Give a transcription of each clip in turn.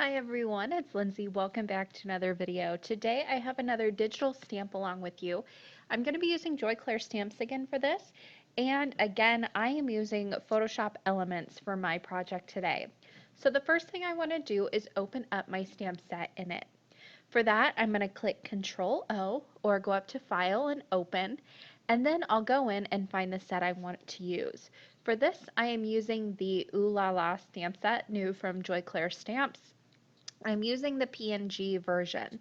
Hi everyone, it's Lindsay. Welcome back to another video. Today I have another digital stamp along with you. I'm going to be using Clair stamps again for this. And again, I am using Photoshop Elements for my project today. So the first thing I want to do is open up my stamp set in it. For that, I'm going to click Control O or go up to File and Open, and then I'll go in and find the set I want to use. For this, I am using the Ooh La La stamp set, new from Clair Stamps. I'm using the PNG version.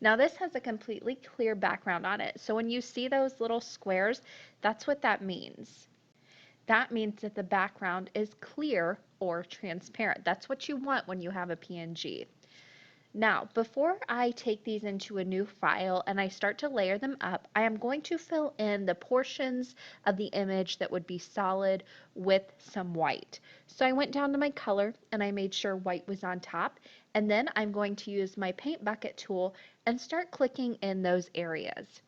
Now this has a completely clear background on it, so when you see those little squares, that's what that means. That means that the background is clear or transparent. That's what you want when you have a PNG. Now, before I take these into a new file and I start to layer them up, I am going to fill in the portions of the image that would be solid with some white. So I went down to my color and I made sure white was on top, and then I'm going to use my paint bucket tool and start clicking in those areas.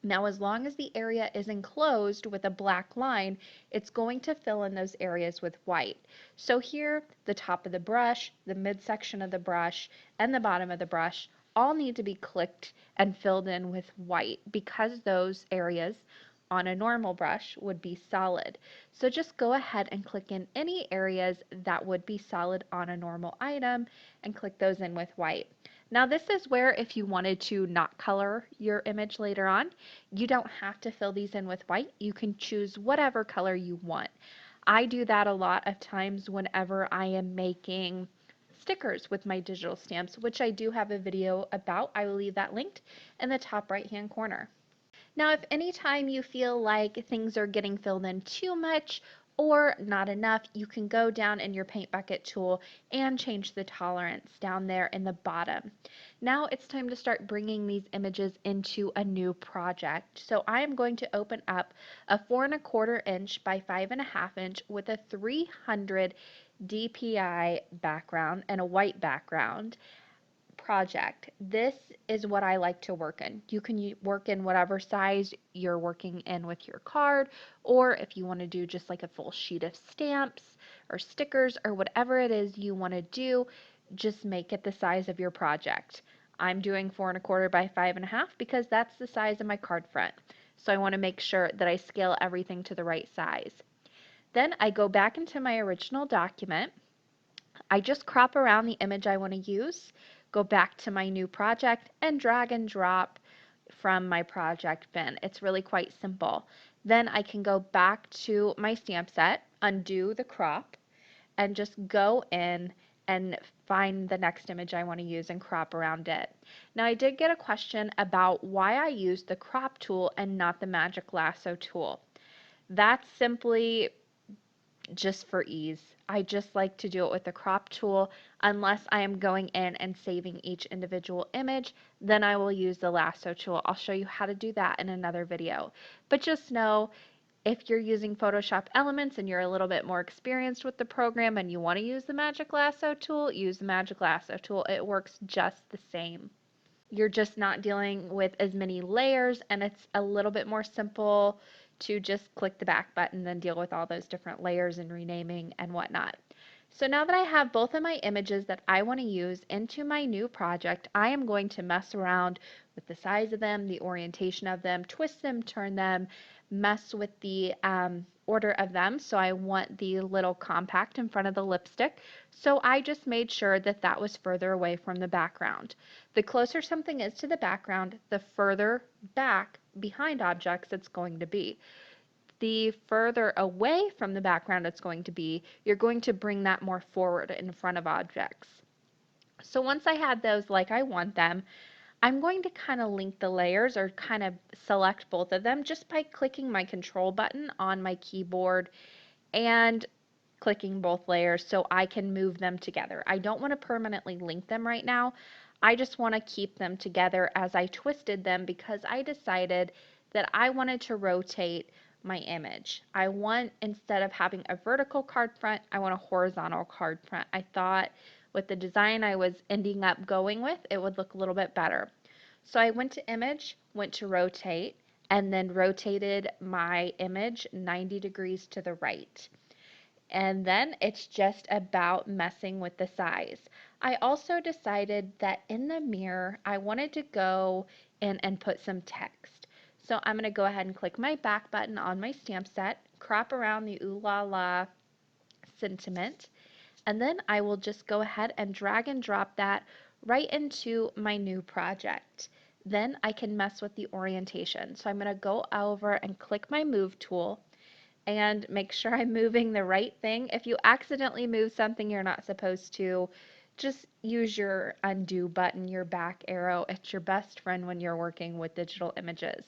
Now, as long as the area is enclosed with a black line, it's going to fill in those areas with white. So here, the top of the brush, the midsection of the brush, and the bottom of the brush all need to be clicked and filled in with white because those areas on a normal brush would be solid. So just go ahead and click in any areas that would be solid on a normal item and click those in with white. Now this is where if you wanted to not color your image later on, you don't have to fill these in with white. You can choose whatever color you want. I do that a lot of times whenever I am making stickers with my digital stamps, which I do have a video about. I will leave that linked in the top right hand corner. Now, if any time you feel like things are getting filled in too much or not enough, you can go down in your paint bucket tool and change the tolerance down there in the bottom. Now it's time to start bringing these images into a new project. So I am going to open up a 4¼ inch by 5½ inch with a 300 DPI background and a white background project. This is what I like to work in. You can work in whatever size you're working in with your card, or if you want to do just like a full sheet of stamps or stickers or whatever it is you want to do, just make it the size of your project. I'm doing 4¼ by 5½ because that's the size of my card front. So I want to make sure that I scale everything to the right size. Then I go back into my original document. I just crop around the image I want to use, go back to my new project, and drag and drop from my project bin. It's really quite simple. Then I can go back to my stamp set, undo the crop, and just go in and find the next image I want to use and crop around it. Now I did get a question about why I used the crop tool and not the magic lasso tool. That's simply just for ease. I just like to do it with the crop tool. Unless I am going in and saving each individual image, then I will use the lasso tool. I'll show you how to do that in another video. But just know, if you're using Photoshop Elements and you're a little bit more experienced with the program and you want to use the magic lasso tool, use the magic lasso tool. It works just the same. You're just not dealing with as many layers, and it's a little bit more simple to just click the back button than deal with all those different layers and renaming and whatnot. So now that I have both of my images that I want to use into my new project, I am going to mess around with the size of them, the orientation of them, twist them, turn them, mess with the order of them. So I want the little compact in front of the lipstick. So I just made sure that that was further away from the background. The closer something is to the background, the further back behind objects it's going to be. The further away from the background it's going to be, you're going to bring that more forward in front of objects. So once I had those like I want them, I'm going to kind of link the layers or kind of select both of them just by clicking my control button on my keyboard and clicking both layers so I can move them together. I don't want to permanently link them right now. I just want to keep them together as I twisted them because I decided that I wanted to rotate my image. I want, instead of having a vertical card front, I want a horizontal card front. I thought with the design I was ending up going with, it would look a little bit better. So I went to image, went to rotate, and then rotated my image 90 degrees to the right. And then it's just about messing with the size. I also decided that in the mirror, I wanted to go in and put some text. So I'm going to go ahead and click my back button on my stamp set, crop around the Ooh La La sentiment, and then I will just go ahead and drag and drop that right into my new project. Then I can mess with the orientation. So I'm going to go over and click my move tool and make sure I'm moving the right thing. If you accidentally move something you're not supposed to, just use your undo button, your back arrow. It's your best friend when you're working with digital images.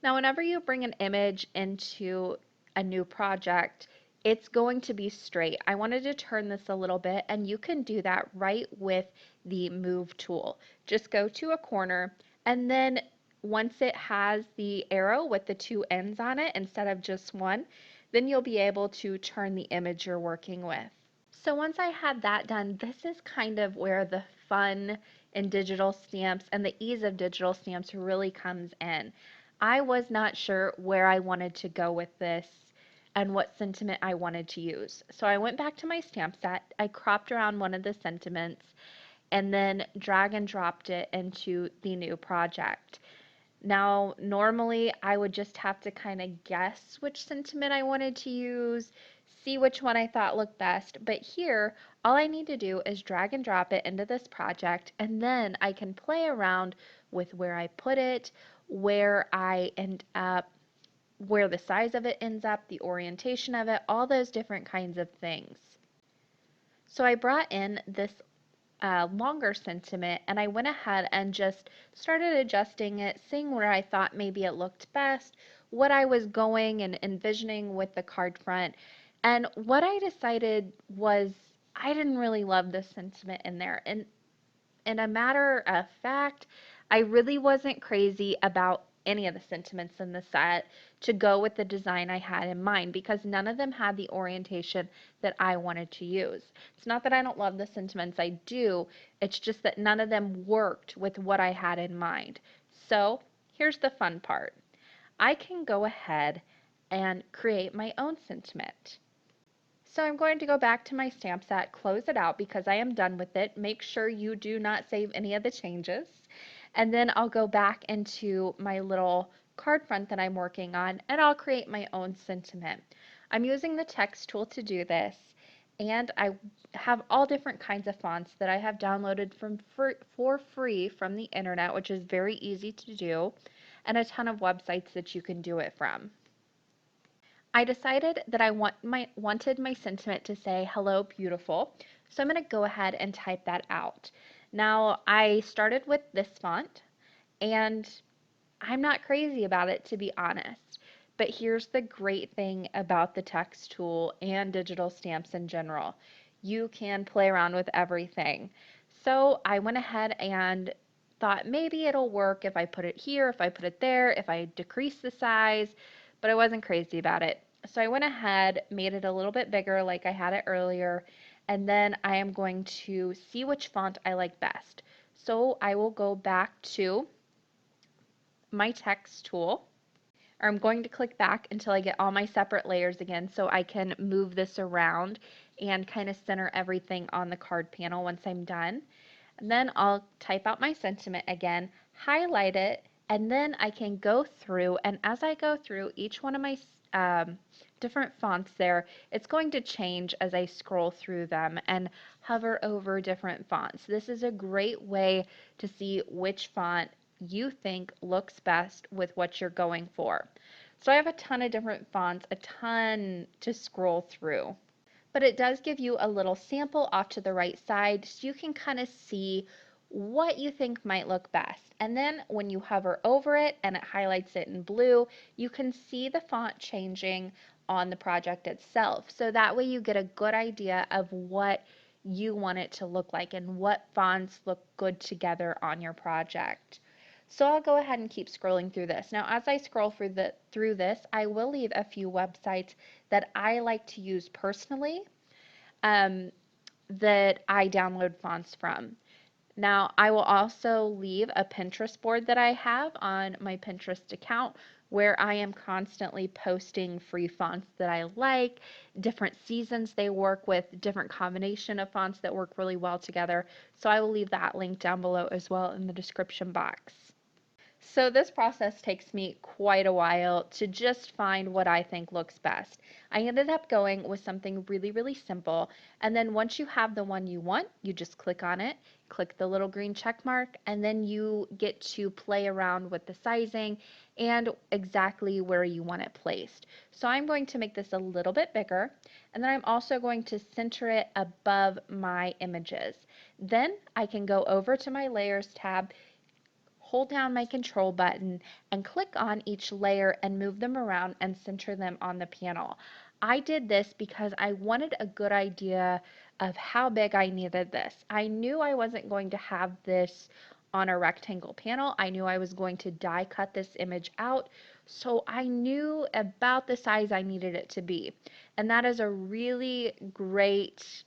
Now, whenever you bring an image into a new project, it's going to be straight. I wanted to turn this a little bit, and you can do that right with the move tool. Just go to a corner, and then once it has the arrow with the two ends on it instead of just one, then you'll be able to turn the image you're working with. So once I had that done, this is kind of where the fun in digital stamps and the ease of digital stamps really comes in. I was not sure where I wanted to go with this and what sentiment I wanted to use. So I went back to my stamp set, I cropped around one of the sentiments, and then drag and dropped it into the new project. Now, normally I would just have to kind of guess which sentiment I wanted to use, see which one I thought looked best, but here, all I need to do is drag and drop it into this project, and then I can play around with where I put it, where I end up, where the size of it ends up, the orientation of it, all those different kinds of things. So I brought in this longer sentiment, and I went ahead and just started adjusting it, seeing where I thought maybe it looked best, what I was going and envisioning with the card front. And what I decided was I didn't really love this sentiment in there. And in a matter of fact, I really wasn't crazy about any of the sentiments in the set to go with the design I had in mind because none of them had the orientation that I wanted to use. It's not that I don't love the sentiments, I do. It's just that none of them worked with what I had in mind. So here's the fun part. I can go ahead and create my own sentiment. So I'm going to go back to my stamp set, close it out because I am done with it. Make sure you do not save any of the changes. And then I'll go back into my little card front that I'm working on and I'll create my own sentiment. I'm using the text tool to do this, and I have all different kinds of fonts that I have downloaded for free from the internet, which is very easy to do, and a ton of websites that you can do it from. I decided that I wanted my sentiment to say hello beautiful, so I'm going to go ahead and type that out. Now I started with this font and I'm not crazy about it, to be honest, but here's the great thing about the text tool and digital stamps in general. You can play around with everything. So I went ahead and thought maybe it'll work if I put it here, if I put it there, if I decrease the size, but I wasn't crazy about it. So I went ahead, made it a little bit bigger like I had it earlier, and then I am going to see which font I like best. So I will go back to my text tool, or I'm going to click back until I get all my separate layers again so I can move this around and kind of center everything on the card panel once I'm done. And then I'll type out my sentiment again, highlight it, and then I can go through, and as I go through each one of my different fonts there, it's going to change as I scroll through them and hover over different fonts. This is a great way to see which font you think looks best with what you're going for. So I have a ton of different fonts, a ton to scroll through. But it does give you a little sample off to the right side so you can kind of see what you think might look best. And then when you hover over it and it highlights it in blue, you can see the font changing on the project itself. So that way you get a good idea of what you want it to look like and what fonts look good together on your project. So I'll go ahead and keep scrolling through this. Now, as I scroll through this, I will leave a few websites that I like to use personally, um, that I download fonts from. Now, I will also leave a Pinterest board that I have on my Pinterest account where I am constantly posting free fonts that I like, different seasons they work with, different combination of fonts that work really well together. So I will leave that link down below as well in the description box. So this process takes me quite a while to just find what I think looks best. I ended up going with something really, really simple. And then once you have the one you want, you just click on it, click the little green check mark, and then you get to play around with the sizing and exactly where you want it placed. So I'm going to make this a little bit bigger, and then I'm also going to center it above my images. Then I can go over to my layers tab, hold down my control button, and click on each layer and move them around and center them on the panel. I did this because I wanted a good idea of how big I needed this. I knew I wasn't going to have this on a rectangle panel. I knew I was going to die cut this image out, so I knew about the size I needed it to be. And that is a really great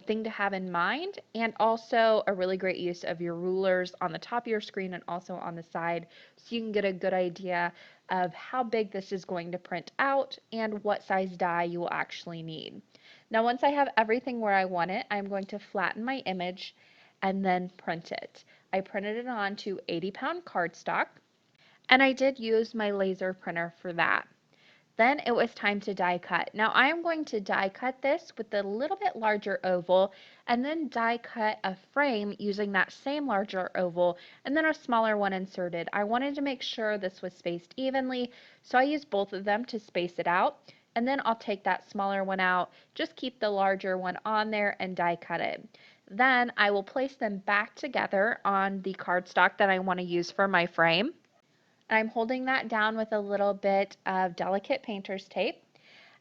thing to have in mind, and also a really great use of your rulers on the top of your screen and also on the side, so you can get a good idea of how big this is going to print out and what size die you will actually need. Now once I have everything where I want it, I'm going to flatten my image and then print it. I printed it onto 80-pound cardstock, and I did use my laser printer for that. Then it was time to die cut. Now I am going to die cut this with a little bit larger oval and then die cut a frame using that same larger oval and then a smaller one inserted. I wanted to make sure this was spaced evenly, so I used both of them to space it out, and then I'll take that smaller one out, just keep the larger one on there and die cut it. Then I will place them back together on the cardstock that I want to use for my frame. I'm holding that down with a little bit of delicate painter's tape.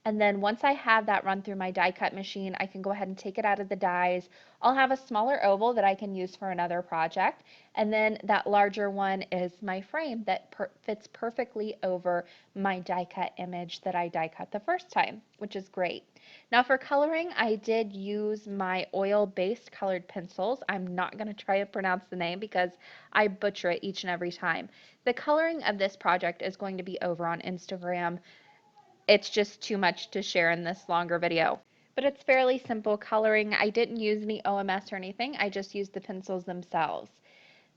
And then once I have that run through my die cut machine, I can go ahead and take it out of the dies. I'll have a smaller oval that I can use for another project. And then that larger one is my frame that fits perfectly over my die cut image that I die cut the first time, which is great. Now for coloring, I did use my oil-based colored pencils. I'm not going to try to pronounce the name because I butcher it each and every time. The coloring of this project is going to be over on Instagram. It's just too much to share in this longer video. But it's fairly simple coloring. I didn't use any OMS or anything. I just used the pencils themselves.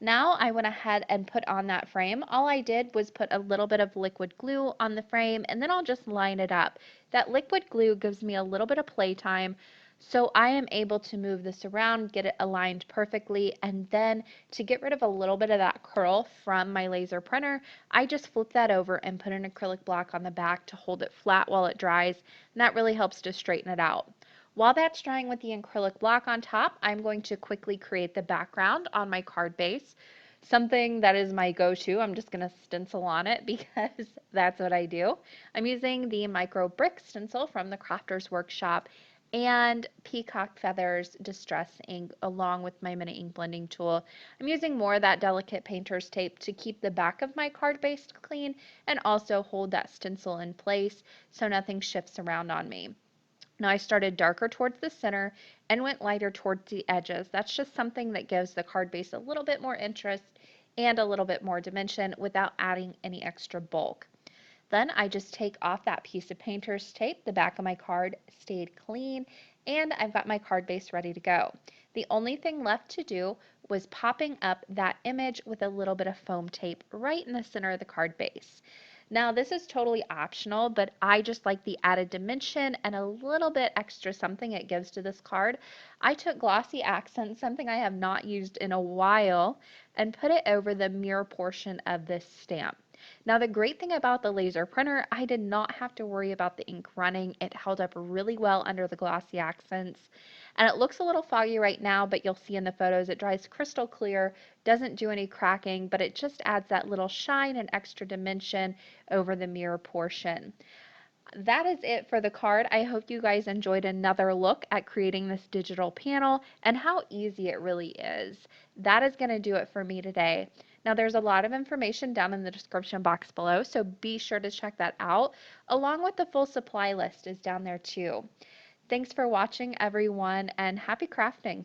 Now I went ahead and put on that frame. All I did was put a little bit of liquid glue on the frame, and then I'll just line it up. That liquid glue gives me a little bit of playtime, so I am able to move this around, get it aligned perfectly, and then to get rid of a little bit of that curl from my laser printer, I just flip that over and put an acrylic block on the back to hold it flat while it dries, and that really helps to straighten it out. While that's drying with the acrylic block on top, I'm going to quickly create the background on my card base. Something that is my go-to. I'm just going to stencil on it because that's what I do. I'm using the micro brick stencil from the Crafters Workshop and peacock feathers distress ink along with my mini ink blending tool. I'm using more of that delicate painter's tape to keep the back of my card base clean and also hold that stencil in place so nothing shifts around on me. Now I started darker towards the center and went lighter towards the edges. That's just something that gives the card base a little bit more interest and a little bit more dimension without adding any extra bulk. Then I just take off that piece of painter's tape. The back of my card stayed clean and I've got my card base ready to go. The only thing left to do was popping up that image with a little bit of foam tape right in the center of the card base. Now this is totally optional, but I just like the added dimension and a little bit extra something it gives to this card. I took glossy accents, something I have not used in a while, and put it over the mirror portion of this stamp. Now the great thing about the laser printer, I did not have to worry about the ink running. It held up really well under the glossy accents. And it looks a little foggy right now, but you'll see in the photos it dries crystal clear, doesn't do any cracking, but it just adds that little shine and extra dimension over the mirror portion. That is it for the card. I hope you guys enjoyed another look at creating this digital panel and how easy it really is. That is going to do it for me today. Now there's a lot of information down in the description box below, so be sure to check that out, along with the full supply list is down there too. Thanks for watching everyone, and happy crafting!